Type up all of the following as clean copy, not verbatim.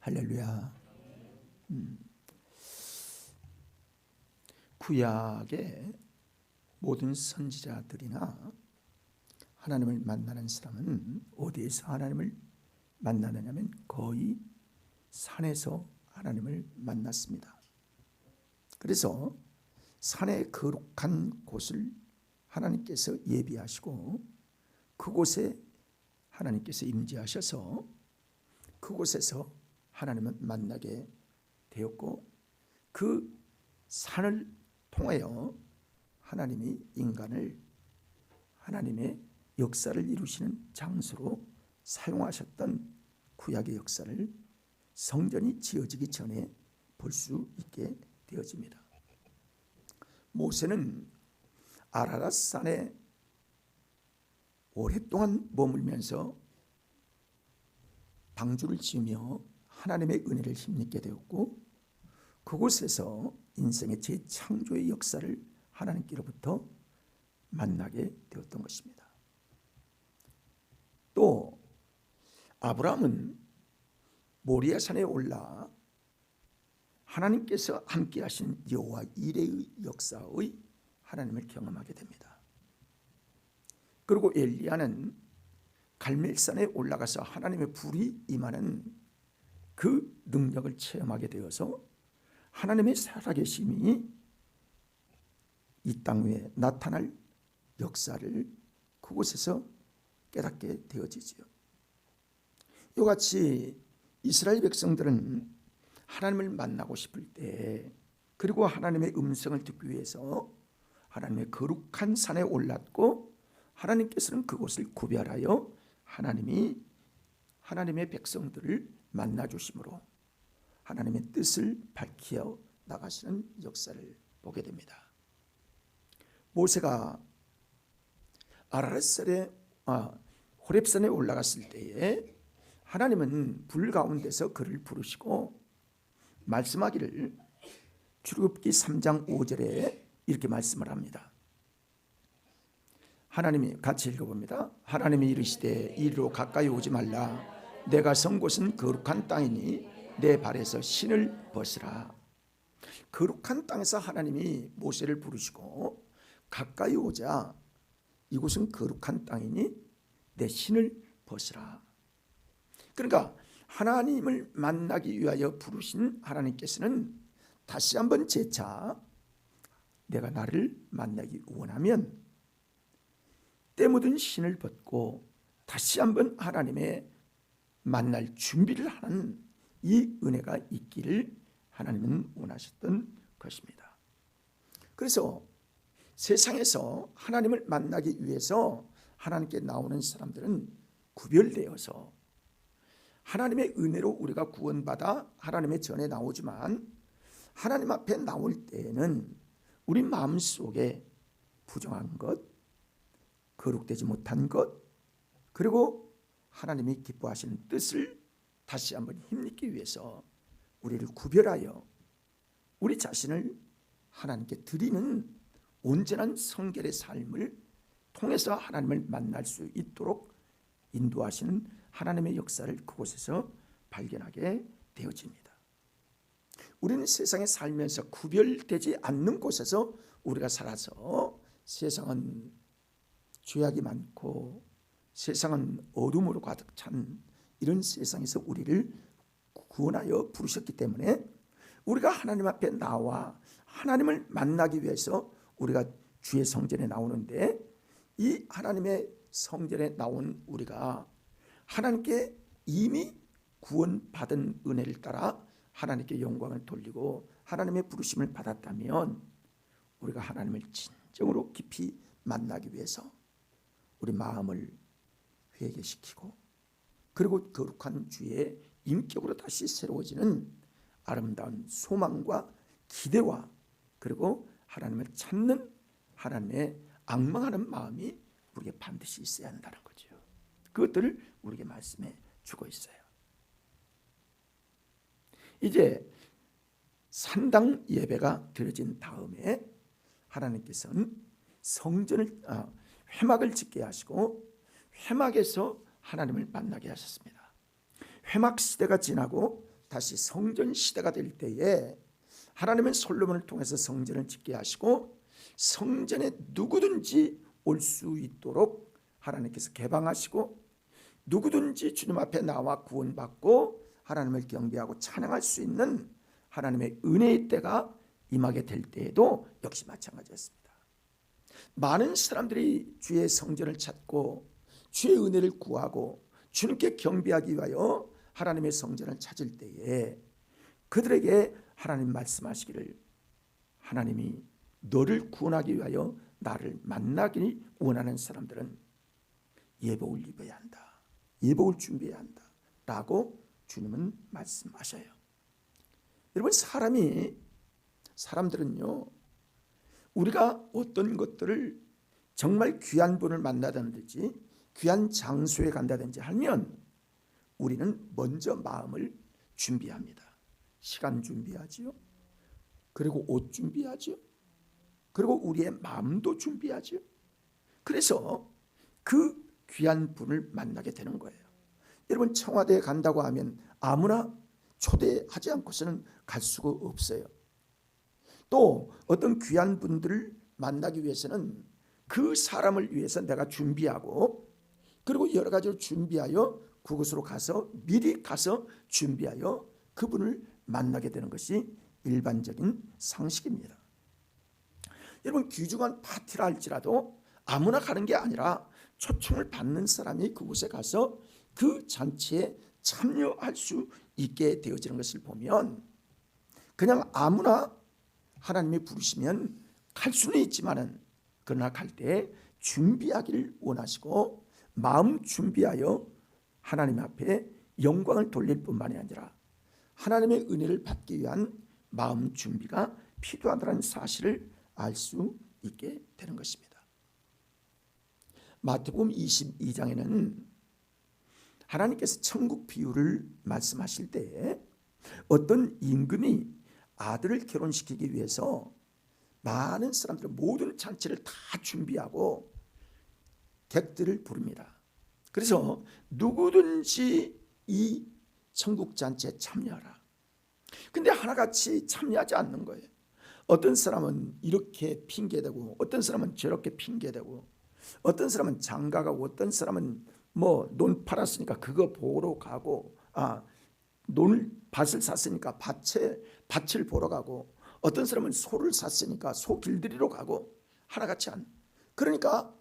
할렐루야. 구약의 모든 선지자들이나 하나님을 만나는 사람은 어디에서 하나님을 만나느냐면 거의 산에서 하나님을 만났습니다. 그래서 산의 거룩한 곳을 하나님께서 예비하시고 그곳에 하나님께서 임재하셔서 그곳에서 하나님을 만나게 되었고, 그 산을 통하여 하나님이 인간을 하나님의 역사를 이루시는 장소로 사용하셨던 구약의 역사를 성전이 지어지기 전에 볼 수 있게 되어집니다. 모세는 아라랏 산에 오랫동안 머물면서 방주를 지으며 하나님의 은혜를 힘입게 되었고, 그곳에서 인생의 재창조의 역사를 하나님께로부터 만나게 되었던 것입니다. 또 아브라함은 모리아산에 올라 하나님께서 함께 하신 여호와 이레의 역사의 하나님을 경험하게 됩니다. 그리고 엘리야는 갈멜산에 올라가서 하나님의 불이 임하는 그 능력을 체험하게 되어서 하나님의 살아계심이 이 땅 위에 나타날 역사를 그곳에서 깨닫게 되어지죠. 이와 같이 이스라엘 백성들은 하나님을 만나고 싶을 때, 그리고 하나님의 음성을 듣기 위해서 하나님의 거룩한 산에 올랐고, 하나님께서는 그곳을 구별하여 하나님의 백성들을 만나 주심으로 하나님의 뜻을 밝혀 나가시는 역사를 보게 됩니다. 모세가 호렙산에 올라갔을 때에 하나님은 불 가운데서 그를 부르시고 말씀하기를, 출애굽기 3장 5절에 이렇게 말씀을 합니다. 하나님이 같이 읽어봅니다. 하나님이 이르시되 이리로 가까이 오지 말라. 내가 선 곳은 거룩한 땅이니 내 발에서 신을 벗으라. 거룩한 땅에서 하나님이 모세를 부르시고 가까이 오자, 이곳은 거룩한 땅이니 내 신을 벗으라. 그러니까 하나님을 만나기 위하여 부르신 하나님께서는 다시 한번 재차 내가 나를 만나기 원하면 때 묻은 신을 벗고 다시 한번 하나님의 만날 준비를 하는 이 은혜가 있기를 하나님은 원하셨던 것입니다. 그래서 세상에서 하나님을 만나기 위해서 하나님께 나오는 사람들은 구별되어서 하나님의 은혜로 우리가 구원받아 하나님의 전에 나오지만, 하나님 앞에 나올 때에는 우리 마음속에 부정한 것, 거룩되지 못한 것, 그리고 하나님이 기뻐하시는 뜻을 다시 한번 힘입기 위해서 우리를 구별하여 우리 자신을 하나님께 드리는 온전한 성결의 삶을 통해서 하나님을 만날 수 있도록 인도하시는 하나님의 역사를 그곳에서 발견하게 되어집니다. 우리는 세상에 살면서 구별되지 않는 곳에서 우리가 살아서, 세상은 죄악이 많고 세상은 어둠으로 가득 찬 이런 세상에서 우리를 구원하여 부르셨기 때문에 우리가 하나님 앞에 나와 하나님을 만나기 위해서 우리가 주의 성전에 나오는데, 이 하나님의 성전에 나온 우리가 하나님께 이미 구원받은 은혜를 따라 하나님께 영광을 돌리고 하나님의 부르심을 받았다면, 우리가 하나님을 진정으로 깊이 만나기 위해서 우리 마음을 회개시키고, 그리고 거룩한 주의 인격으로 다시 새로워지는 아름다운 소망과 기대와, 그리고 하나님을 찾는 하나님의 앙망하는 마음이 우리에게 반드시 있어야 한다는 거죠. 그것들을 우리에게 말씀해 주고 있어요. 이제 산당 예배가 드려진 다음에 하나님께서는 성전을 회막을 짓게 하시고 회막에서 하나님을 만나게 하셨습니다. 회막 시대가 지나고 다시 성전 시대가 될 때에 하나님은 솔로몬을 통해서 성전을 짓게 하시고 성전에 누구든지 올 수 있도록 하나님께서 개방하시고 누구든지 주님 앞에 나와 구원받고 하나님을 경배하고 찬양할 수 있는 하나님의 은혜의 때가 임하게 될 때에도 역시 마찬가지였습니다. 많은 사람들이 주의 성전을 찾고 주의 은혜를 구하고 주님께 경배하기 위하여 하나님의 성전을 찾을 때에 그들에게 하나님 말씀하시기를 하나님이 너를 구원하기 위하여 나를 만나기 원하는 사람들은 예복을 입어야 한다. 예복을 준비해야 한다. 라고 주님은 말씀하셔요. 여러분 사람들은요 우리가 어떤 것들을 정말 귀한 분을 만나든지 귀한 장소에 간다든지 하면 우리는 먼저 마음을 준비합니다. 시간 준비하지요. 그리고 옷 준비하지요. 그리고 우리의 마음도 준비하지요. 그래서 그 귀한 분을 만나게 되는 거예요. 여러분 청와대에 간다고 하면 아무나 초대하지 않고서는 갈 수가 없어요. 또 어떤 귀한 분들을 만나기 위해서는 그 사람을 위해서 내가 준비하고 그리고 여러 가지를 준비하여 그곳으로 가서 미리 가서 준비하여 그분을 만나게 되는 것이 일반적인 상식입니다. 여러분 귀중한 파티라 할지라도 아무나 가는 게 아니라 초청을 받는 사람이 그곳에 가서 그 잔치에 참여할 수 있게 되어지는 것을 보면 그냥 아무나 하나님이 부르시면 갈 수는 있지만은 그러나 갈 때 준비하기를 원하시고 마음 준비하여 하나님 앞에 영광을 돌릴 뿐만이 아니라 하나님의 은혜를 받기 위한 마음 준비가 필요하다는 사실을 알 수 있게 되는 것입니다. 마태복음 22장에는 하나님께서 천국 비유를 말씀하실 때에 어떤 임금이 아들을 결혼시키기 위해서 많은 사람들 모든 잔치를 다 준비하고 객들을 부릅니다. 그래서 누구든지 이 천국 잔치에 참여하라. 근데 하나같이 참여하지 않는 거예요. 어떤 사람은 이렇게 핑계대고 어떤 사람은 저렇게 핑계대고 어떤 사람은 장가가고 어떤 사람은 뭐 논 팔았으니까 그거 보러 가고 밭을 샀으니까 밭을 보러 가고 어떤 사람은 소를 샀으니까 소 길들이러 가고 하나같이 안. 그러니까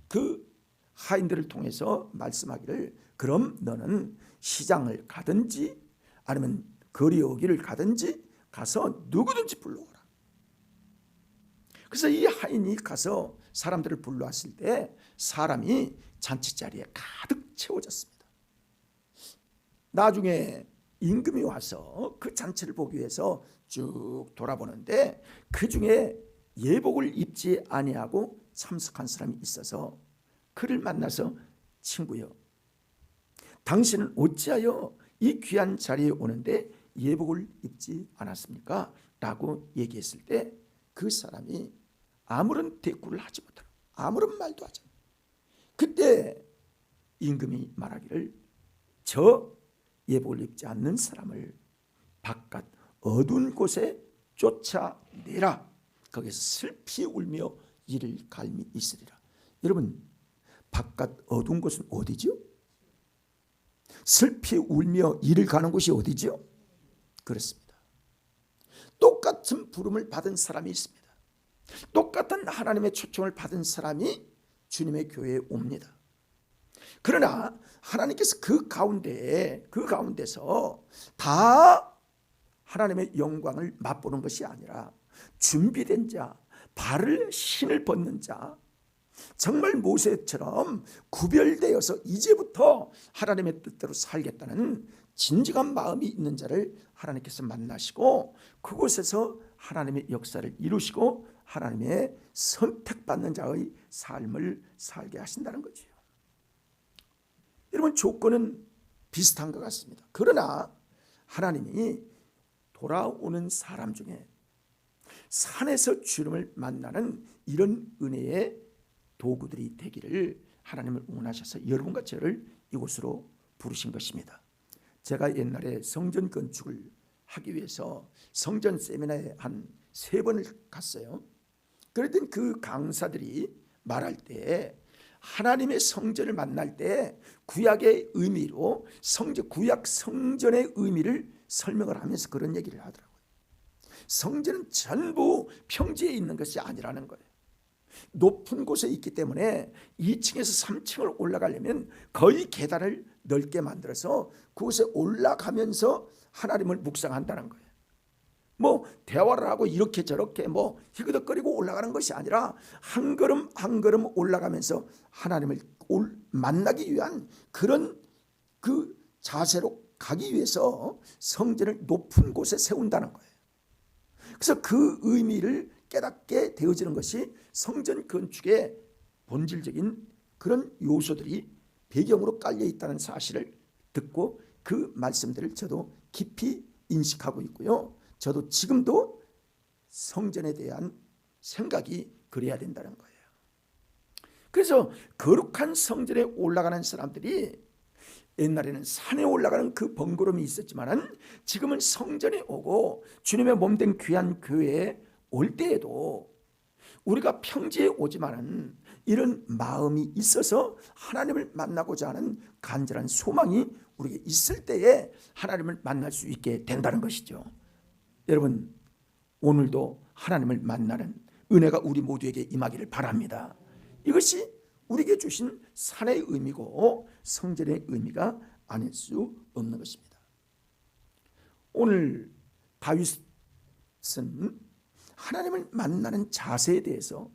그 하인들을 통해서 말씀하기를 그럼 너는 시장을 가든지 아니면 거리 어귀를 가든지 가서 누구든지 불러오라. 그래서 이 하인이 가서 사람들을 불러왔을 때 사람이 잔치자리에 가득 채워졌습니다. 나중에 임금이 와서 그 잔치를 보기 위해서 쭉 돌아보는데 그 중에 예복을 입지 아니하고 참석한 사람이 있어서 그를 만나서 친구여 당신은 어찌하여 이 귀한 자리에 오는데 예복을 입지 않았습니까? 라고 얘기했을 때 그 사람이 아무런 대꾸를 하지 못하고 아무런 말도 하지 않아요. 그때 임금이 말하기를 저 예복을 입지 않는 사람을 바깥 어두운 곳에 쫓아내라. 거기서 슬피 울며 이를 갈미 있으리라. 여러분 바깥 어두운 곳은 어디죠? 슬피 울며 이를 가는 곳이 어디죠? 그렇습니다. 똑같은 부름을 받은 사람이 있습니다. 똑같은 하나님의 초청을 받은 사람이 주님의 교회에 옵니다. 그러나 하나님께서 그 가운데서 다 하나님의 영광을 맛보는 것이 아니라 준비된 자, 발을 신을 벗는 자, 정말 모세처럼 구별되어서 이제부터 하나님의 뜻대로 살겠다는 진정한 마음이 있는 자를 하나님께서 만나시고 그곳에서 하나님의 역사를 이루시고 하나님의 선택받는 자의 삶을 살게 하신다는 거죠. 여러분 조건은 비슷한 것 같습니다. 그러나 하나님이 돌아오는 사람 중에 산에서 주님을 만나는 이런 은혜의 도구들이 되기를 하나님을 원하셔서 여러분과 저를 이곳으로 부르신 것입니다. 제가 옛날에 성전 건축을 하기 위해서 성전 세미나에 한 3번을 갔어요. 그랬더니 그 강사들이 말할 때 하나님의 성전을 만날 때 구약의 의미로 구약 성전의 의미를 설명을 하면서 그런 얘기를 하더라고요. 성전은 전부 평지에 있는 것이 아니라는 거예요. 높은 곳에 있기 때문에 2층에서 3층을 올라가려면 거의 계단을 넓게 만들어서 그곳에 올라가면서 하나님을 묵상한다는 거예요. 뭐 대화를 하고 이렇게 저렇게 뭐 희그덕거리고 올라가는 것이 아니라 한 걸음 한 걸음 올라가면서 하나님을 만나기 위한 그런 그 자세로 가기 위해서 성전을 높은 곳에 세운다는 거예요. 그래서 그 의미를 깨닫게 되어지는 것이 성전 건축의 본질적인 그런 요소들이 배경으로 깔려 있다는 사실을 듣고 그 말씀들을 저도 깊이 인식하고 있고요. 저도 지금도 성전에 대한 생각이 그래야 된다는 거예요. 그래서 거룩한 성전에 올라가는 사람들이 옛날에는 산에 올라가는 그 번거로움이 있었지만 지금은 성전에 오고 주님의 몸된 귀한 교회에 올 때에도 우리가 평지에 오지만은 이런 마음이 있어서 하나님을 만나고자 하는 간절한 소망이 우리에게 있을 때에 하나님을 만날 수 있게 된다는 것이죠. 여러분, 오늘도 하나님을 만나는 은혜가 우리 모두에게 임하기를 바랍니다. 이것이 우리에게 주신 산의 의미고 성전의 의미가 아닐 수 없는 것입니다. 오늘 다윗은 하나님을 만나는 자세에 대해서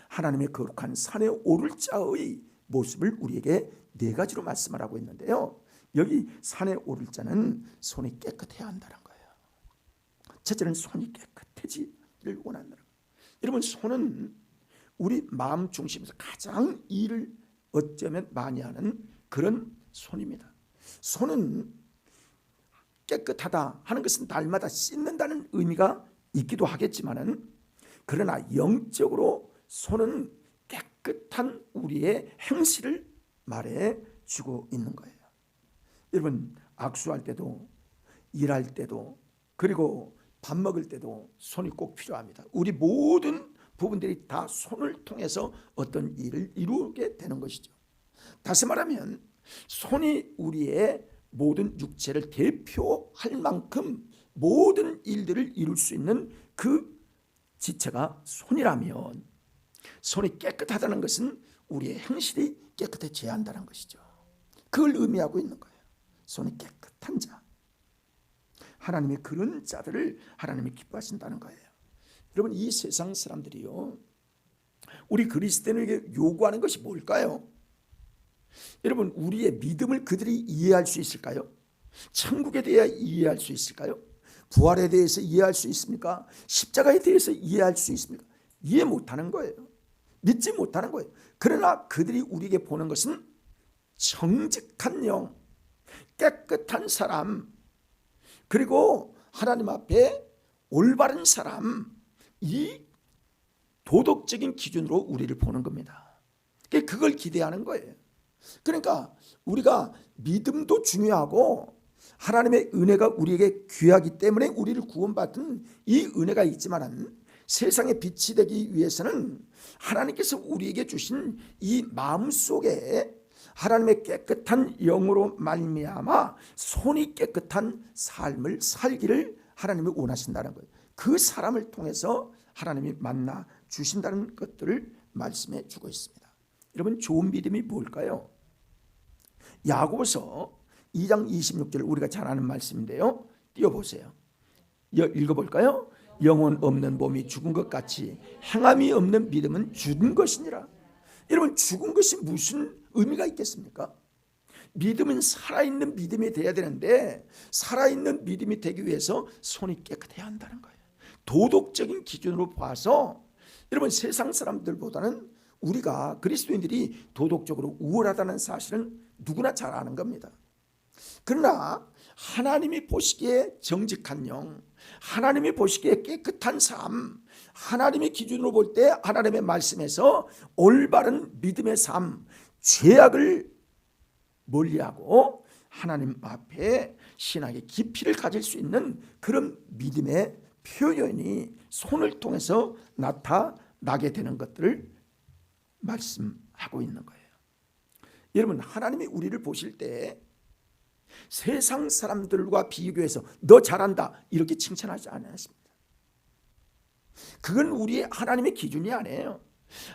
하나님의 거룩한 산에 오를 자의 모습을 우리에게 4가지로 말씀을 하고 있는데요. 여기 산에 오를 자는 손이 깨끗해야 한다는 거예요. 첫째는 손이 깨끗해지기를 원한다는 거예요. 여러분, 손은 우리 마음 중심에서 가장 일을 어쩌면 많이 하는 그런 손입니다. 손은 깨끗하다 하는 것은 날마다 씻는다는 의미가 있기도 하겠지만은 그러나 영적으로 손은 깨끗한 우리의 행실을 말해 주고 있는 거예요. 여러분, 악수할 때도 일할 때도 그리고 밥 먹을 때도 손이 꼭 필요합니다. 우리 모든 부분들이 다 손을 통해서 어떤 일을 이루게 되는 것이죠. 다시 말하면 손이 우리의 모든 육체를 대표할 만큼 모든 일들을 이룰 수 있는 그 지체가 손이라면 손이 깨끗하다는 것은 우리의 행실이 깨끗해져야 한다는 것이죠. 그걸 의미하고 있는 거예요. 손이 깨끗한 자, 하나님의 그런 자들을 하나님이 기뻐하신다는 거예요. 여러분, 이 세상 사람들이요, 우리 그리스도인에게 요구하는 것이 뭘까요? 여러분, 우리의 믿음을 그들이 이해할 수 있을까요? 천국에 대해 이해할 수 있을까요? 부활에 대해서 이해할 수 있습니까? 십자가에 대해서 이해할 수 있습니까? 이해 못하는 거예요. 믿지 못하는 거예요. 그러나 그들이 우리에게 보는 것은 정직한 영, 깨끗한 사람, 그리고 하나님 앞에 올바른 사람, 이 도덕적인 기준으로 우리를 보는 겁니다. 그걸 기대하는 거예요. 그러니까 우리가 믿음도 중요하고 하나님의 은혜가 우리에게 귀하기 때문에 우리를 구원받은 이 은혜가 있지만 세상에 빛이 되기 위해서는 하나님께서 우리에게 주신 이 마음속에 하나님의 깨끗한 영으로 말미암아 손이 깨끗한 삶을 살기를 하나님이 원하신다는 거예요. 그 사람을 통해서 하나님이 만나 주신다는 것들을 말씀해 주고 있습니다. 여러분, 좋은 믿음이 뭘까요? 야고보서 2장 26절 우리가 잘 아는 말씀인데요. 띄워보세요. 읽어볼까요? 영혼 없는 몸이 죽은 것 같이 행함이 없는 믿음은 죽은 것이니라. 여러분, 죽은 것이 무슨 의미가 있겠습니까? 믿음은 살아있는 믿음이 돼야 되는데 살아있는 믿음이 되기 위해서 손이 깨끗해야 한다는 거예요. 도덕적인 기준으로 봐서 여러분, 세상 사람들보다는 우리가 그리스도인들이 도덕적으로 우월하다는 사실은 누구나 잘 아는 겁니다. 그러나 하나님이 보시기에 정직한 영, 하나님이 보시기에 깨끗한 삶, 하나님의 기준으로 볼 때 하나님의 말씀에서 올바른 믿음의 삶, 죄악을 멀리하고 하나님 앞에 신앙의 깊이를 가질 수 있는 그런 믿음의 표현이 손을 통해서 나타나게 되는 것들을 말씀하고 있는 거예요. 여러분, 하나님이 우리를 보실 때 세상 사람들과 비교해서 너 잘한다 이렇게 칭찬하지 않았습니다. 그건 우리의 하나님의 기준이 아니에요.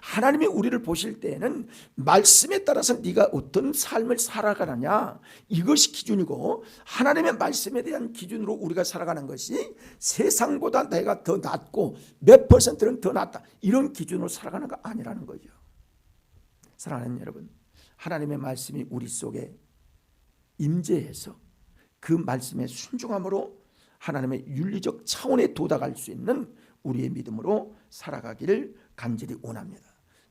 하나님이 우리를 보실 때에는 말씀에 따라서 네가 어떤 삶을 살아가느냐 이것이 기준이고, 하나님의 말씀에 대한 기준으로 우리가 살아가는 것이 세상보다 내가 더 낫고 몇 퍼센트는 더 낫다 이런 기준으로 살아가는 거 아니라는 거죠. 사랑하는 여러분, 하나님의 말씀이 우리 속에 임재해서 그 말씀에 순종함으로 하나님의 윤리적 차원에 도달할 수 있는 우리의 믿음으로 살아가기를 간절히 원합니다.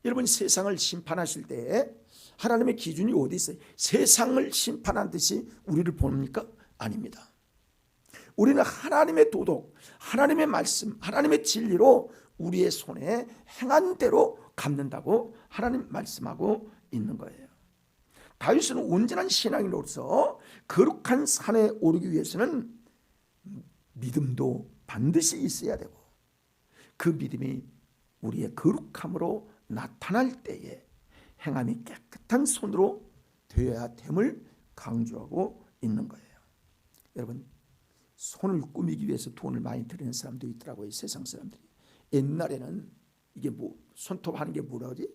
여러분, 세상을 심판하실 때 하나님의 기준이 어디 있어요? 세상을 심판한 듯이 우리를 봅니까? 아닙니다. 우리는 하나님의 도덕, 하나님의 말씀, 하나님의 진리로 우리의 손에 행한 대로 갚는다고 하나님 말씀하고 있는 거예요. 다윗은 온전한 신앙인으로서 거룩한 산에 오르기 위해서는 믿음도 반드시 있어야 되고, 그 믿음이 우리의 거룩함으로 나타날 때에 행함이 깨끗한 손으로 되어야 됨을 강조하고 있는 거예요. 여러분, 손을 꾸미기 위해서 돈을 많이 들이는 사람도 있더라고요. 세상 사람들이. 옛날에는 이게 뭐 손톱 하는 게 뭐라 그러지?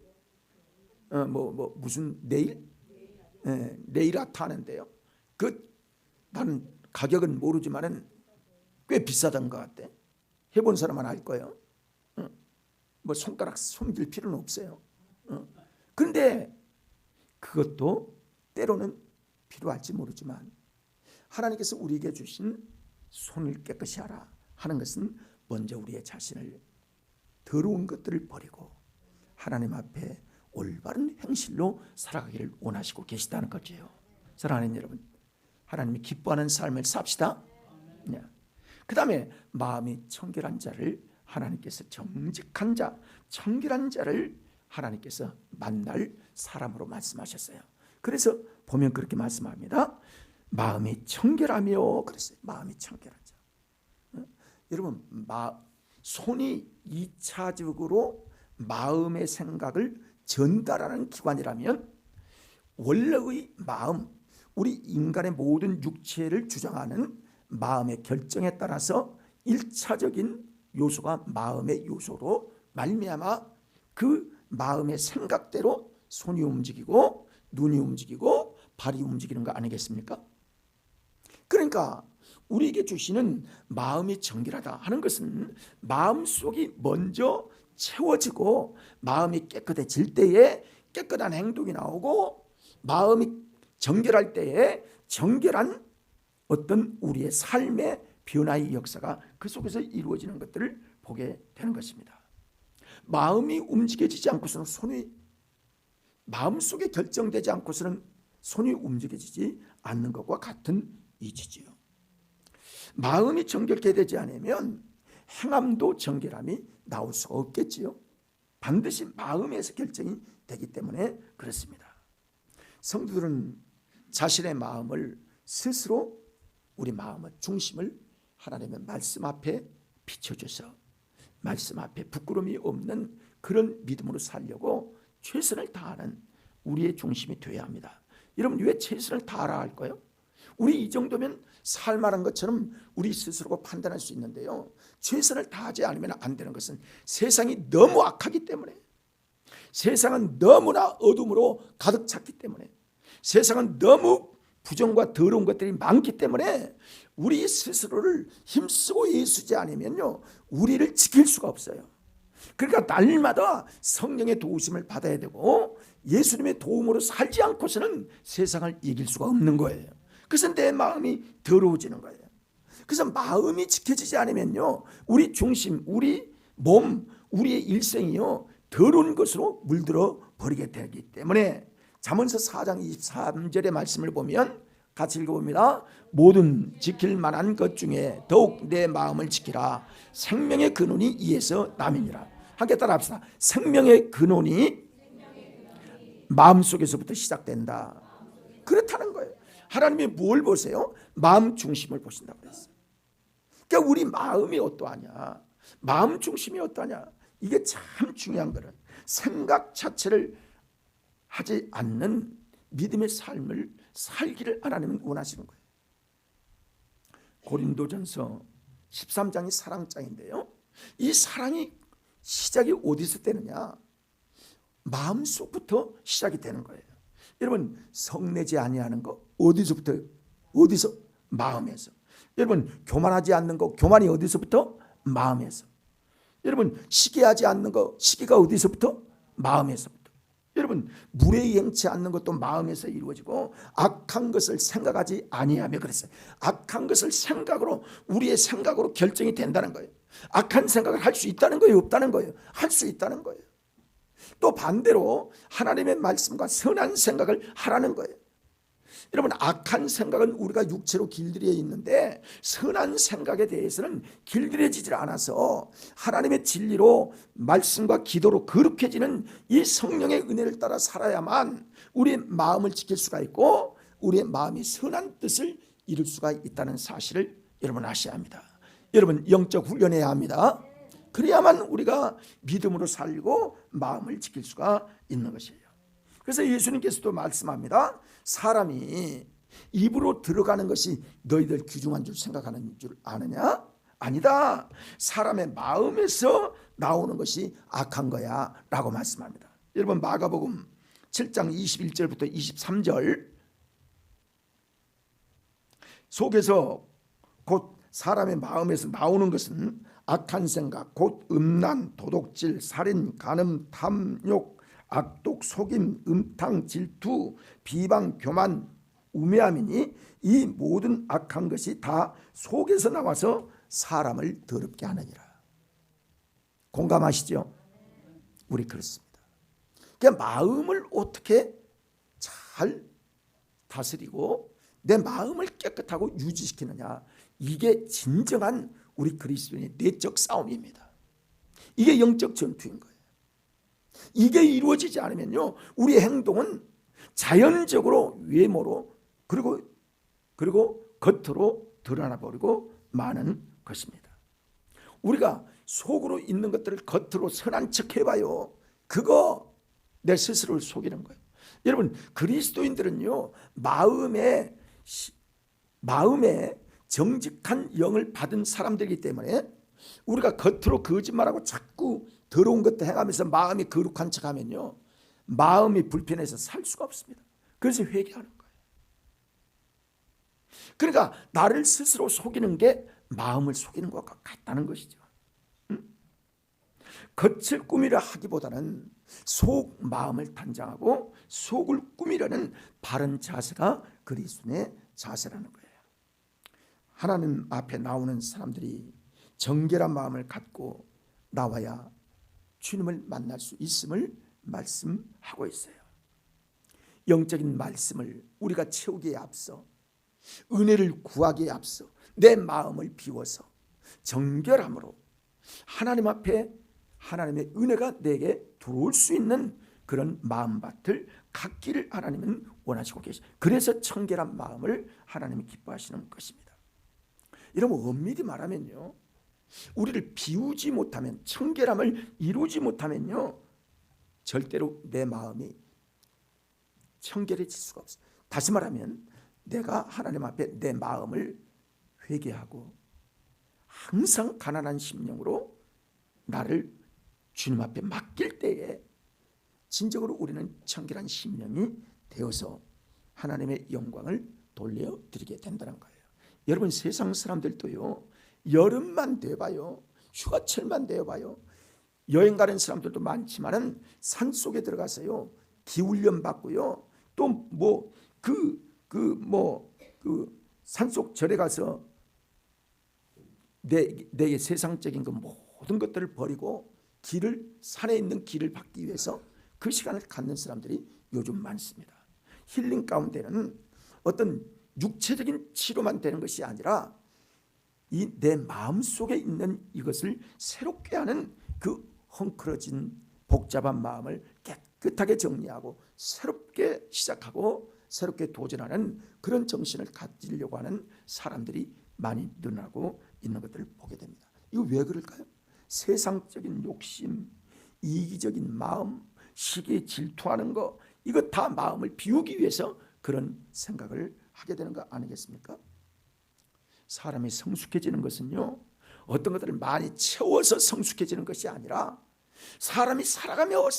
무슨 네일? 네일 아트 하는데요. 나는 가격은 모르지만은 꽤 비싸던 것 같아. 해본 사람은 알 거예요. 뭐 손가락 숨길 필요는 없어요. 그런데 그것도 때로는 필요할지 모르지만 하나님께서 우리에게 주신 손을 깨끗이 하라 하는 것은 먼저 우리의 자신을 더러운 것들을 버리고 하나님 앞에 올바른 행실로 살아가기를 원하시고 계시다는 거죠. 사랑하는 여러분, 하나님이 기뻐하는 삶을 삽시다. 그 다음에 마음이 청결한 자를 하나님께서 정직한 자, 청결한 자를 하나님께서 만날 사람으로 말씀하셨어요. 그래서 보면 그렇게 말씀합니다. 마음이 청결하며 그랬어요. 마음이 청결한 자. 여러분, 손이 2차적으로 마음의 생각을 전달하는 기관이라면 원래의 마음, 우리 인간의 모든 육체를 주장하는 마음의 결정에 따라서 1차적인 요소가 마음의 요소로 말미암아 그 마음의 생각대로 손이 움직이고 눈이 움직이고 발이 움직이는 거 아니겠습니까? 그러니까 우리에게 주시는 마음이 정결하다 하는 것은 마음속이 먼저 채워지고 마음이 깨끗해질 때에 깨끗한 행동이 나오고, 마음이 정결할 때에 정결한 어떤 우리의 삶의 변화의 역사가 그 속에서 이루어지는 것들을 보게 되는 것입니다. 마음이 움직여지지 않고서는 마음속에 결정되지 않고서는 손이 움직여지지 않는 것과 같은 이치지요. 마음이 정결케 되지 않으면 행함도 정결함이 나올 수가 없겠지요. 반드시 마음에서 결정이 되기 때문에 그렇습니다. 성도들은 자신의 마음을 스스로, 우리 마음의 중심을 하나님의 말씀 앞에 비춰줘서 말씀 앞에 부끄러움이 없는 그런 믿음으로 살려고 최선을 다하는 우리의 중심이 되어야 합니다. 여러분, 왜 최선을 다하라 할까요? 우리 이 정도면 살만한 것처럼 우리 스스로가 판단할 수 있는데요, 최선을 다하지 않으면 안 되는 것은 세상이 너무 악하기 때문에, 세상은 너무나 어둠으로 가득 찼기 때문에, 세상은 너무 부정과 더러운 것들이 많기 때문에 우리 스스로를 힘쓰고 애쓰지 않으면요 우리를 지킬 수가 없어요. 그러니까 날마다 성령의 도우심을 받아야 되고 예수님의 도움으로 살지 않고서는 세상을 이길 수가 없는 거예요. 그래서 내 마음이 더러워지는 거예요. 그래서 마음이 지켜지지 않으면요 우리 중심, 우리 몸, 우리의 일생이요 더러운 것으로 물들어 버리게 되기 때문에 잠언서 4장 23절의 말씀을 보면 같이 읽어봅니다. 모든 지킬 만한 것 중에 더욱 내 마음을 지키라. 생명의 근원이 이에서 남이니라. 함께 따라합시다. 생명의 근원이 마음속에서부터 시작된다. 그렇다는 거예요. 하나님이 뭘 보세요? 마음 중심을 보신다고 그랬어요. 그러니까 우리 마음이 어떠하냐, 마음 중심이 어떠하냐, 이게 참 중요한 거는 생각 자체를 하지 않는 믿음의 삶을 살기를 하나님은 원하시는 거예요. 고린도전서 13장이 사랑장인데요, 이 사랑이 시작이 어디서 되느냐, 마음속부터 시작이 되는 거예요. 여러분, 성내지 아니하는 거 어디서부터? 어디서? 마음에서. 여러분, 교만하지 않는 거, 교만이 어디서부터? 마음에서. 여러분, 시기하지 않는 거, 시기가 어디서부터? 마음에서부터. 여러분, 무례행치 않는 것도 마음에서 이루어지고, 악한 것을 생각하지 아니하며 그랬어요. 악한 것을 생각으로, 우리의 생각으로 결정이 된다는 거예요. 악한 생각을 할 수 있다는 거예요, 없다는 거예요? 할 수 있다는 거예요. 또 반대로 하나님의 말씀과 선한 생각을 하라는 거예요. 여러분, 악한 생각은 우리가 육체로 길들여 있는데 선한 생각에 대해서는 길들여지질 않아서 하나님의 진리로 말씀과 기도로 거룩해지는 이 성령의 은혜를 따라 살아야만 우리의 마음을 지킬 수가 있고 우리의 마음이 선한 뜻을 이룰 수가 있다는 사실을 여러분 아셔야 합니다. 여러분, 영적 훈련해야 합니다. 그래야만 우리가 믿음으로 살고 마음을 지킬 수가 있는 것이에요. 그래서 예수님께서도 말씀합니다. 사람이 입으로 들어가는 것이 너희들 귀중한 줄 생각하는 줄 아느냐? 아니다. 사람의 마음에서 나오는 것이 악한 거야 라고 말씀합니다. 여러분, 마가복음 7장 21절부터 23절, 속에서 곧 사람의 마음에서 나오는 것은 악한 생각, 곧 음란, 도둑질, 살인, 간음, 탐욕, 악독, 속임, 음탕, 질투, 비방, 교만, 우매함이니 이 모든 악한 것이 다 속에서 나와서 사람을 더럽게 하느니라. 공감하시죠? 우리 그렇습니다. 그러니까 마음을 어떻게 잘 다스리고 내 마음을 깨끗하고 유지시키느냐, 이게 진정한 우리 그리스도인의 내적 싸움입니다. 이게 영적 전투인 거예요. 이게 이루어지지 않으면요, 우리의 행동은 자연적으로 외모로 그리고 겉으로 드러나 버리고 마는 것입니다. 우리가 속으로 있는 것들을 겉으로 선한 척 해봐요. 그거 내 스스로를 속이는 거예요. 여러분, 그리스도인들은요, 마음에 정직한 영을 받은 사람들이기 때문에 우리가 겉으로 거짓말하고 자꾸 더러운 것도 행하면서 마음이 거룩한 척하면요, 마음이 불편해서 살 수가 없습니다. 그래서 회개하는 거예요. 그러니까 나를 스스로 속이는 게 마음을 속이는 것과 같다는 것이죠. 겉을 꾸미려 하기보다는 속 마음을 단장하고 속을 꾸미려는 바른 자세가 그리스도의 자세라는 거예요. 하나님 앞에 나오는 사람들이 정결한 마음을 갖고 나와야 주님을 만날 수 있음을 말씀하고 있어요. 영적인 말씀을 우리가 채우기에 앞서, 은혜를 구하기에 앞서 내 마음을 비워서 정결함으로 하나님 앞에 하나님의 은혜가 내게 들어올 수 있는 그런 마음밭을 갖기를 하나님은 원하시고 계십니다. 그래서 청결한 마음을 하나님이 기뻐하시는 것입니다. 여러분, 엄밀히 말하면요, 우리를 비우지 못하면, 청결함을 이루지 못하면요, 절대로 내 마음이 청결해질 수가 없어요. 다시 말하면 내가 하나님 앞에 내 마음을 회개하고 항상 가난한 심령으로 나를 주님 앞에 맡길 때에 진정으로 우리는 청결한 심령이 되어서 하나님의 영광을 돌려드리게 된다는 거예요. 여러분, 세상 사람들도요, 여름만 돼봐요, 휴가철만 되어봐요, 여행 가는 사람들도 많지만은 산속에 들어가서요, 기훈련 받고요, 또 산속 절에 가서 내게 세상적인 그 모든 것들을 버리고 산에 있는 길을 받기 위해서 그 시간을 갖는 사람들이 요즘 많습니다. 힐링 가운데는 어떤 육체적인 치료만 되는 것이 아니라 이 내 마음속에 있는 이것을 새롭게 하는 그 헝클어진 복잡한 마음을 깨끗하게 정리하고 새롭게 시작하고 새롭게 도전하는 그런 정신을 가지려고 하는 사람들이 많이 늘어나고 있는 것들을 보게 됩니다. 이거 왜 그럴까요? 세상적인 욕심, 이기적인 마음, 시기에 질투하는 거, 이거 다 마음을 비우기 위해서 그런 생각을 하게 되는 거 아니겠습니까? 사람이 성숙해지는 것은요, 어떤 것들을 많이 채워서 성숙해지는 것이 아니라 사람이 살아가며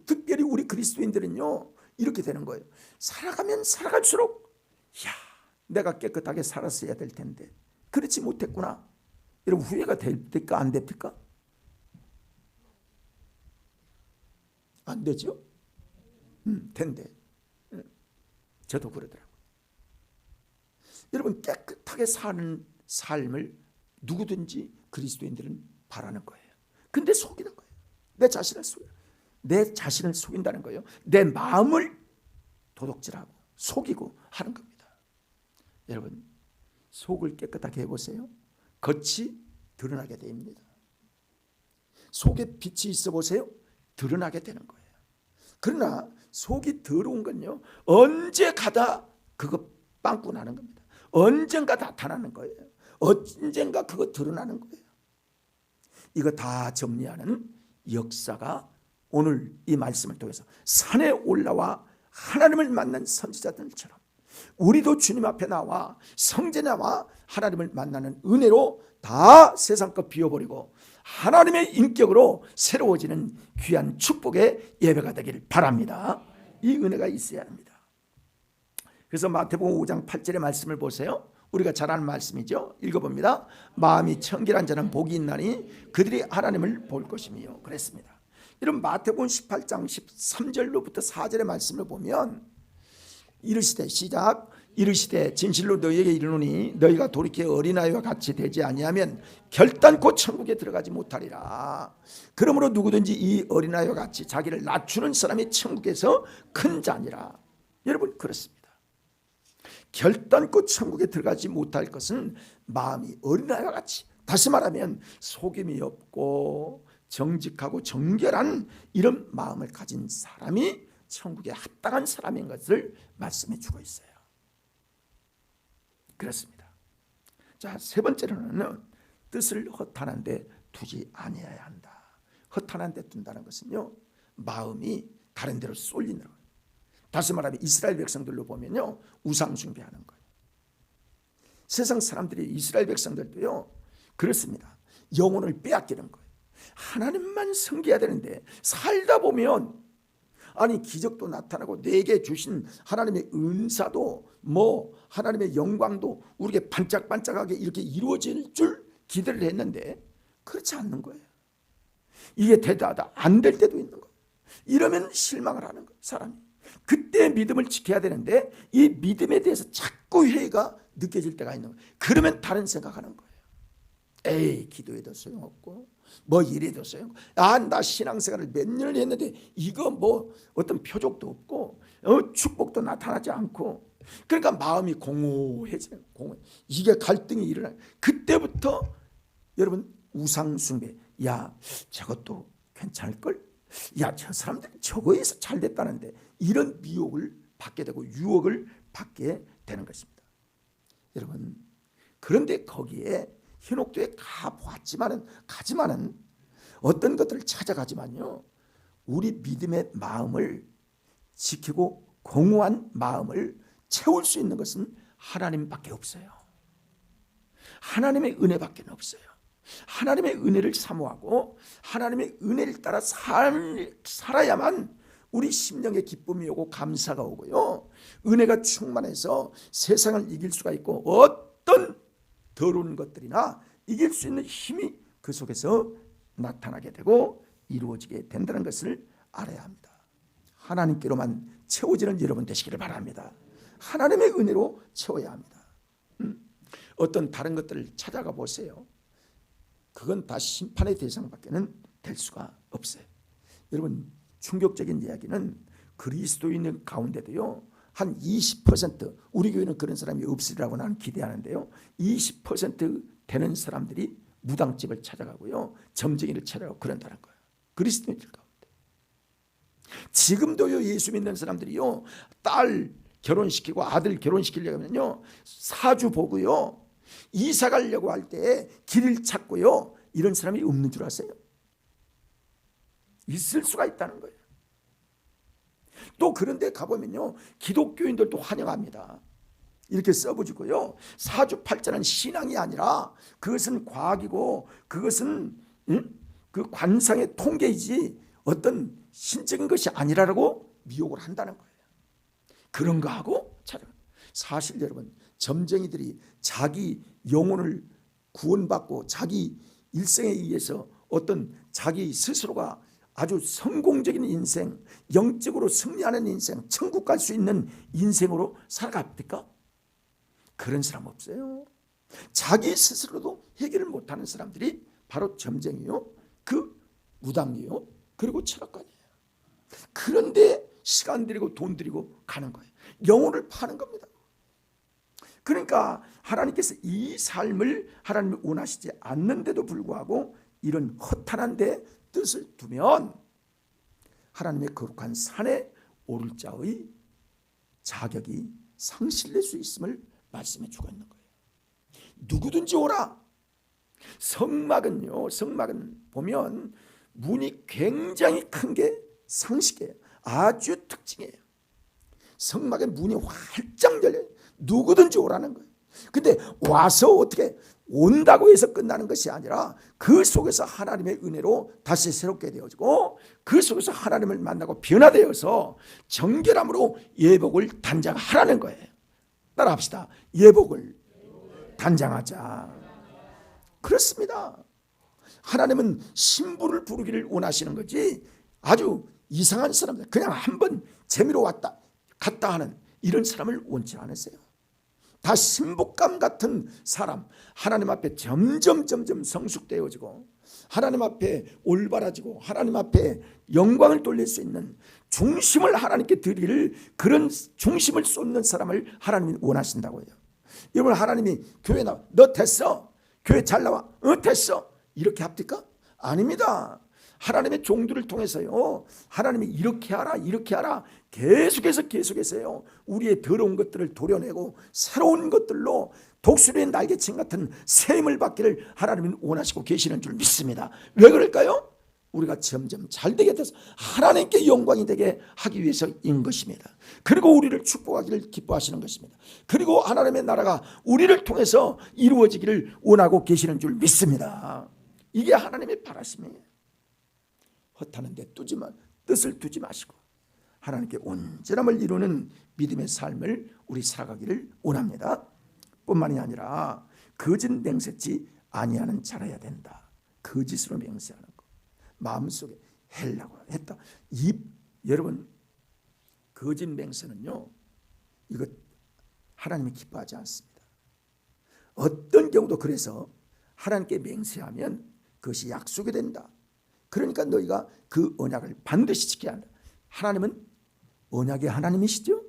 특별히 우리 그리스도인들은요 이렇게 되는 거예요. 살아가면 살아갈수록 야, 내가 깨끗하게 살았어야 될 텐데 그렇지 못했구나. 여러분 후회가 됩니까? 안 됩니까? 안 되죠? 된대. 저도 그러더라고요. 여러분 깨끗하게 사는 삶을 누구든지 그리스도인들은 바라는 거예요. 근데 속이는 거예요. 내 자신을 속인다는 거예요. 내 마음을 도둑질하고 속이고 하는 겁니다. 여러분 속을 깨끗하게 해보세요. 겉이 드러나게 됩니다. 속에 빛이 있어 보세요. 드러나게 되는 거예요. 그러나 속이 더러운 건요 언제 가다 그거 빵꾸 나는 겁니다. 언젠가 나타나는 거예요. 언젠가 그거 드러나는 거예요. 이거 다 정리하는 역사가 오늘 이 말씀을 통해서 산에 올라와 하나님을 만난 선지자들처럼 우리도 주님 앞에 나와 성전에 나와 하나님을 만나는 은혜로 다 세상 것 비워버리고 하나님의 인격으로 새로워지는 귀한 축복의 예배가 되기를 바랍니다. 이 은혜가 있어야 합니다. 그래서 마태복음 5장 8절의 말씀을 보세요. 우리가 잘 아는 말씀이죠. 읽어봅니다. 마음이 청결한 자는 복이 있나니 그들이 하나님을 볼 것이며 그랬습니다. 이런 마태복음 18장 13절로부터 4절의 말씀을 보면 이르시되 시작 이르시되 진실로 너희에게 이르노니 너희가 돌이켜 어린아이와 같이 되지 아니하면 결단코 천국에 들어가지 못하리라. 그러므로 누구든지 이 어린아이와 같이 자기를 낮추는 사람이 천국에서 큰 자니라. 여러분 그렇습니다. 결단코 천국에 들어가지 못할 것은 마음이 어린아이와 같이, 다시 말하면 속임이 없고 정직하고 정결한 이런 마음을 가진 사람이 천국에 합당한 사람인 것을 말씀해 주고 있어요. 그렇습니다. 자, 세 번째로는 뜻을 허탄한 데 두지 아니해야 한다. 허탄한 데 둔다는 것은요 마음이 다른 데로 쏠리는 거예요. 다시 말하면 이스라엘 백성들로 보면요 우상 숭배하는 거예요. 세상 사람들이 이스라엘 백성들도요 그렇습니다. 영혼을 빼앗기는 거예요. 하나님만 섬겨야 되는데 살다 보면 아니 기적도 나타나고 내게 주신 하나님의 은사도 뭐 하나님의 영광도 우리에게 반짝반짝하게 이렇게 이루어질 줄 기대를 했는데 그렇지 않는 거예요. 이게 되다하다 안 될 때도 있는 거예요. 이러면 실망을 하는 거예요. 사람이 그때 믿음을 지켜야 되는데 이 믿음에 대해서 자꾸 회의가 느껴질 때가 있는 거예요. 그러면 다른 생각하는 거예요. 에이 기도해도 소용없고 뭐 이래도 소용없고 나 신앙생활을 몇 년을 했는데 이거 뭐 어떤 표적도 없고 축복도 나타나지 않고 그러니까 마음이 공허해져요. 이게 갈등이 일어나요. 그때부터 여러분 우상숭배, 야 저것도 괜찮을걸, 야 저 사람들 저거에서 잘 됐다는데 이런 미혹을 받게 되고 유혹을 받게 되는 것입니다. 여러분 그런데 거기에 현옥도에 가지만은 어떤 것들을 찾아가지만요 우리 믿음의 마음을 지키고 공허한 마음을 채울 수 있는 것은 하나님밖에 없어요. 하나님의 은혜밖에 없어요. 하나님의 은혜를 사모하고 하나님의 은혜를 따라 살아야만 우리 심령에 기쁨이 오고 감사가 오고요 은혜가 충만해서 세상을 이길 수가 있고 어떤 더러운 것들이나 이길 수 있는 힘이 그 속에서 나타나게 되고 이루어지게 된다는 것을 알아야 합니다. 하나님께로만 채워지는 여러분 되시기를 바랍니다. 하나님의 은혜로 채워야 합니다. 어떤 다른 것들을 찾아가 보세요. 그건 다 심판의 대상밖에는 될 수가 없어요. 여러분 충격적인 이야기는 그리스도인 가운데도요 한 20% 우리 교회는 그런 사람이 없으리라고 나는 기대하는데요 20% 되는 사람들이 무당집을 찾아가고요 점쟁이를 찾아가고 그런다는 거예요. 그리스도인들 가운데 지금도요 예수 믿는 사람들이요 딸 결혼시키고 아들 결혼시키려고 하면요, 사주 보고요, 이사 가려고 할 때 길을 찾고요, 이런 사람이 없는 줄 아세요? 있을 수가 있다는 거예요. 또 그런 데 가보면요, 기독교인들도 환영합니다. 이렇게 써보지고요, 사주팔자는 신앙이 아니라 그것은 과학이고 그것은 그 관상의 통계이지 어떤 신적인 것이 아니라고 미혹을 한다는 거예요. 그런 거 하고 찾아가. 사실 여러분, 점쟁이들이 자기 영혼을 구원받고 자기 일생에 의해서 어떤 자기 스스로가 아주 성공적인 인생, 영적으로 승리하는 인생, 천국 갈 수 있는 인생으로 살아갑니까? 그런 사람 없어요. 자기 스스로도 해결을 못하는 사람들이 바로 점쟁이요, 그 무당이요, 그리고 철학관이에요. 그런데 시간 들이고 돈 들이고 가는 거예요. 영혼을 파는 겁니다. 그러니까 하나님께서 이 삶을 하나님이 원하시지 않는데도 불구하고 이런 허탄한 데 뜻을 두면 하나님의 거룩한 산에 오를 자의 자격이 상실될 수 있음을 말씀해 주고 있는 거예요. 누구든지 오라. 성막은요, 성막은 보면 문이 굉장히 큰 게 상식이에요. 아주 특징이에요. 성막의 문이 활짝 열려요. 누구든지 오라는 거예요. 근데 와서 어떻게 온다고 해서 끝나는 것이 아니라 그 속에서 하나님의 은혜로 다시 새롭게 되어지고 그 속에서 하나님을 만나고 변화되어서 정결함으로 예복을 단장하라는 거예요. 따라합시다. 예복을 단장하자. 그렇습니다. 하나님은 신부를 부르기를 원하시는 거지 아주 이상한 사람들, 그냥 한번 재미로 왔다 갔다 하는 이런 사람을 원치 않으세요. 다 신복감 같은 사람, 하나님 앞에 점점 성숙되어지고 하나님 앞에 올바라지고 하나님 앞에 영광을 돌릴 수 있는 중심을 하나님께 드릴 그런 중심을 쏟는 사람을 하나님이 원하신다고 해요. 여러분, 하나님이 교회 나와, 너 됐어, 교회 잘 나와, 됐어, 이렇게 합니까? 아닙니다. 하나님의 종들을 통해서요, 하나님이 이렇게 하라 이렇게 하라 계속해서요, 우리의 더러운 것들을 도려내고 새로운 것들로 독수리의 날개침 같은 새 힘을 받기를 하나님은 원하시고 계시는 줄 믿습니다. 왜 그럴까요? 우리가 점점 잘되게 돼서 하나님께 영광이 되게 하기 위해서인 것입니다. 그리고 우리를 축복하기를 기뻐하시는 것입니다. 그리고 하나님의 나라가 우리를 통해서 이루어지기를 원하고 계시는 줄 믿습니다. 이게 하나님의 바라심이에요. 허탄한 데 뜻을 두지 마시고 하나님께 온전함을 이루는 믿음의 삶을 우리 살아가기를 원합니다. 뿐만이 아니라 거짓 맹세치 아니하는 자라야 된다. 거짓으로 맹세하는 거, 마음속에 헬라고 했다. 여러분, 거짓 맹세는요, 이거 하나님이 기뻐하지 않습니다. 어떤 경우도 그래서 하나님께 맹세하면 그것이 약속이 된다. 그러니까 너희가 그 언약을 반드시 지켜야 한다. 하나님은 언약의 하나님이시죠.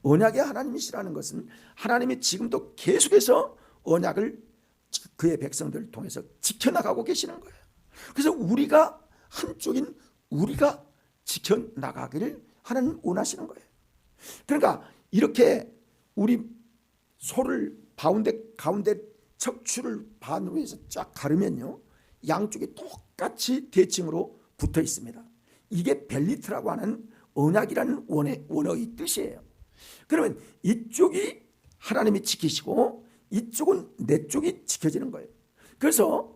언약의 하나님이시라는 것은 하나님이 지금도 계속해서 언약을 그의 백성들을 통해서 지켜나가고 계시는 거예요. 그래서 우리가 한쪽인 우리가 지켜나가기를 하나님 원하시는 거예요. 그러니까 이렇게 우리 소를 가운데 척추를 반으로 해서 쫙 가르면요, 양쪽이 똑같이 대칭으로 붙어 있습니다. 이게 벨리트라고 하는 언약이라는 원어의 뜻이에요. 그러면 이쪽이 하나님이 지키시고 이쪽은 내 쪽이 지켜지는 거예요. 그래서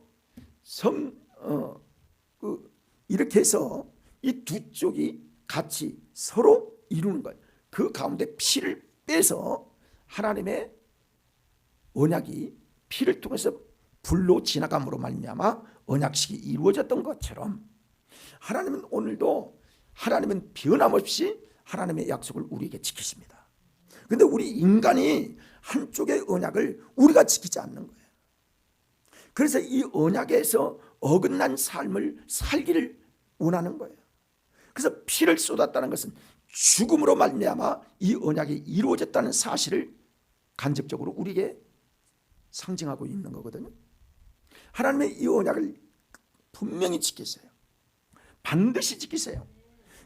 이렇게 해서 이 두 쪽이 같이 서로 이루는 거예요. 그 가운데 피를 빼서 하나님의 언약이 피를 통해서 불로 지나감으로 말미암아 언약식이 이루어졌던 것처럼 하나님은 오늘도 하나님은 변함없이 하나님의 약속을 우리에게 지키십니다. 그런데 우리 인간이 한쪽의 언약을 우리가 지키지 않는 거예요. 그래서 이 언약에서 어긋난 삶을 살기를 원하는 거예요. 그래서 피를 쏟았다는 것은 죽음으로 말미암아 이 언약이 이루어졌다는 사실을 간접적으로 우리에게 상징하고 있는 거거든요. 하나님의 이 언약을 분명히 지키세요. 반드시 지키세요.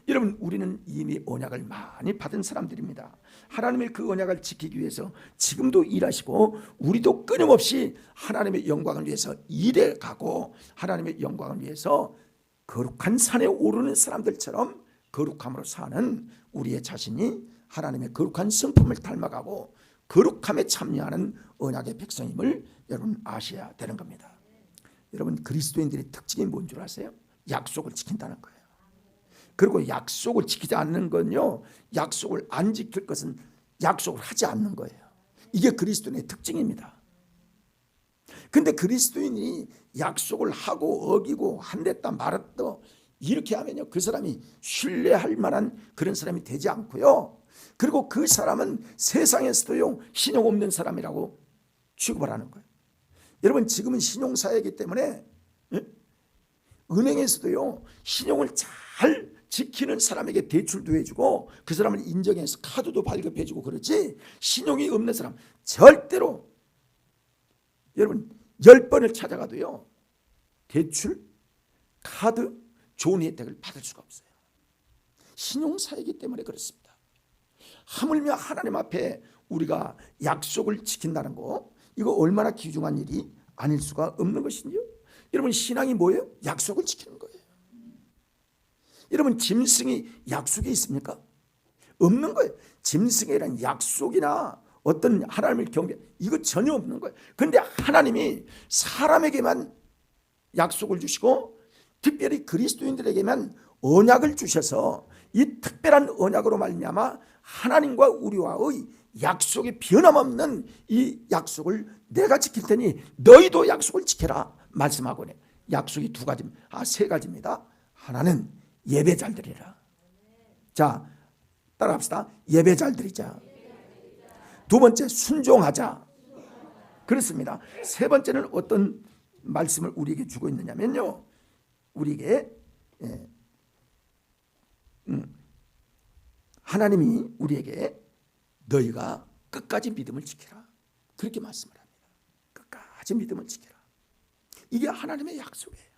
여러분, 우리는 이미 언약을 많이 받은 사람들입니다. 하나님의 그 언약을 지키기 위해서 지금도 일하시고, 우리도 끊임없이 하나님의 영광을 위해서 일해가고, 하나님의 영광을 위해서 거룩한 산에 오르는 사람들처럼 거룩함으로 사는 우리의 자신이 하나님의 거룩한 성품을 닮아가고 거룩함에 참여하는 언약의 백성임을 여러분 아셔야 되는 겁니다. 여러분, 그리스도인들의 특징이 뭔 줄 아세요? 약속을 지킨다는 거예요. 그리고 약속을 지키지 않는 건요, 약속을 안 지킬 것은 약속을 하지 않는 거예요. 이게 그리스도인의 특징입니다. 근데 그리스도인이 약속을 하고 어기고 한댔다 말았다 이렇게 하면요, 그 사람이 신뢰할 만한 그런 사람이 되지 않고요, 그리고 그 사람은 세상에서도요 신용 없는 사람이라고 취급을 하는 거예요. 여러분, 지금은 신용사회이기 때문에 은행에서도요 신용을 잘 지키는 사람에게 대출도 해주고 그 사람을 인정해서 카드도 발급해주고 그러지, 신용이 없는 사람 절대로, 여러분 10번을 찾아가도요 대출, 카드, 좋은 혜택을 받을 수가 없어요. 신용사회이기 때문에 그렇습니다. 하물며 하나님 앞에 우리가 약속을 지킨다는 거, 이거 얼마나 귀중한 일이 아닐 수가 없는 것인지요. 여러분, 신앙이 뭐예요? 약속을 지키는 거예요. 여러분, 짐승이 약속이 있습니까? 없는 거예요. 짐승이란 약속이나 어떤 하나님을 경배, 이거 전혀 없는 거예요. 그런데 하나님이 사람에게만 약속을 주시고 특별히 그리스도인들에게만 언약을 주셔서 이 특별한 언약으로 말미암아 하나님과 우리와의 약속이 변함없는 이 약속을 내가 지킬 테니 너희도 약속을 지켜라 말씀하고네. 약속이 세 가지입니다. 하나는 예배 잘 드리라. 자, 따라합시다. 예배 잘 드리자. 두 번째, 순종하자. 그렇습니다. 세 번째는 어떤 말씀을 우리에게 주고 있느냐면요, 우리에게 하나님이 우리에게 너희가 끝까지 믿음을 지키라 그렇게 말씀을 합니다. 끝까지 믿음을 지키라. 이게 하나님의 약속이에요.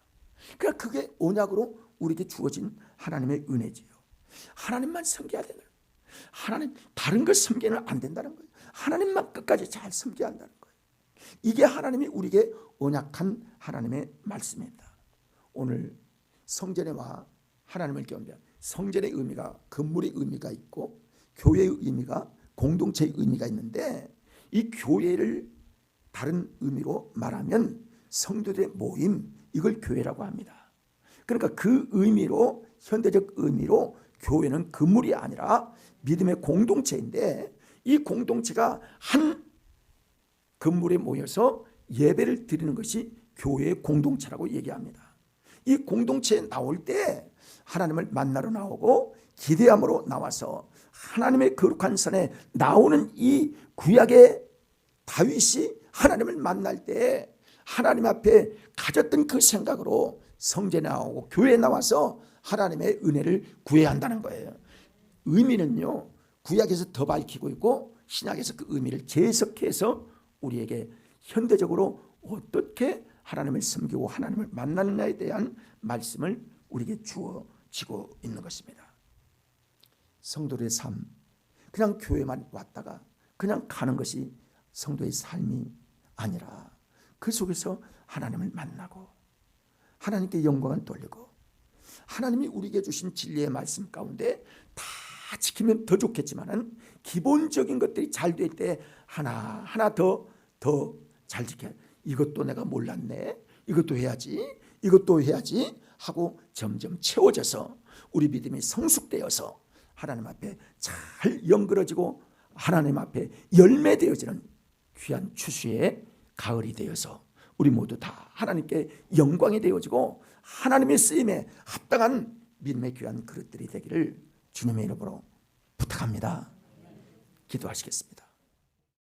그러니까 그게 언약으로 우리에게 주어진 하나님의 은혜지요. 하나님만 섬겨야 되는 거예요. 하나님 다른 걸 섬기면 안 된다는 거예요. 하나님만 끝까지 잘 섬겨야 한다는 거예요. 이게 하나님이 우리에게 언약한 하나님의 말씀입니다. 오늘 성전에 와 하나님을 경배한, 성전의 의미가 건물의 의미가 있고 교회의 의미가 공동체의 의미가 있는데, 이 교회를 다른 의미로 말하면 성도들의 모임, 이걸 교회라고 합니다. 그러니까 그 의미로, 현대적 의미로 교회는 건물이 아니라 믿음의 공동체인데, 이 공동체가 한 건물에 모여서 예배를 드리는 것이 교회의 공동체라고 얘기합니다. 이 공동체에 나올 때 하나님을 만나러 나오고 기대함으로 나와서 하나님의 거룩한 산에 나오는 이 구약의 다윗이 하나님을 만날 때 하나님 앞에 가졌던 그 생각으로 성전에 나오고 교회에 나와서 하나님의 은혜를 구해야 한다는 거예요. 의미는요, 구약에서 더 밝히고 있고 신약에서 그 의미를 재해석해서 우리에게 현대적으로 어떻게 하나님을 섬기고 하나님을 만나느냐에 대한 말씀을 우리에게 주어지고 있는 것입니다. 성도의 삶, 그냥 교회만 왔다가 그냥 가는 것이 성도의 삶이 아니라 그 속에서 하나님을 만나고 하나님께 영광을 돌리고 하나님이 우리에게 주신 진리의 말씀 가운데 다 지키면 더 좋겠지만은 기본적인 것들이 잘 될 때 하나 더 잘 지켜야, 이것도 내가 몰랐네, 이것도 해야지 하고 점점 채워져서 우리 믿음이 성숙되어서 하나님 앞에 잘 연그러지고 하나님 앞에 열매되어지는 귀한 추수의 가을이 되어서 우리 모두 다 하나님께 영광이 되어지고 하나님의 쓰임에 합당한 믿음의 귀한 그릇들이 되기를 주님의 이름으로 부탁합니다. 기도하시겠습니다.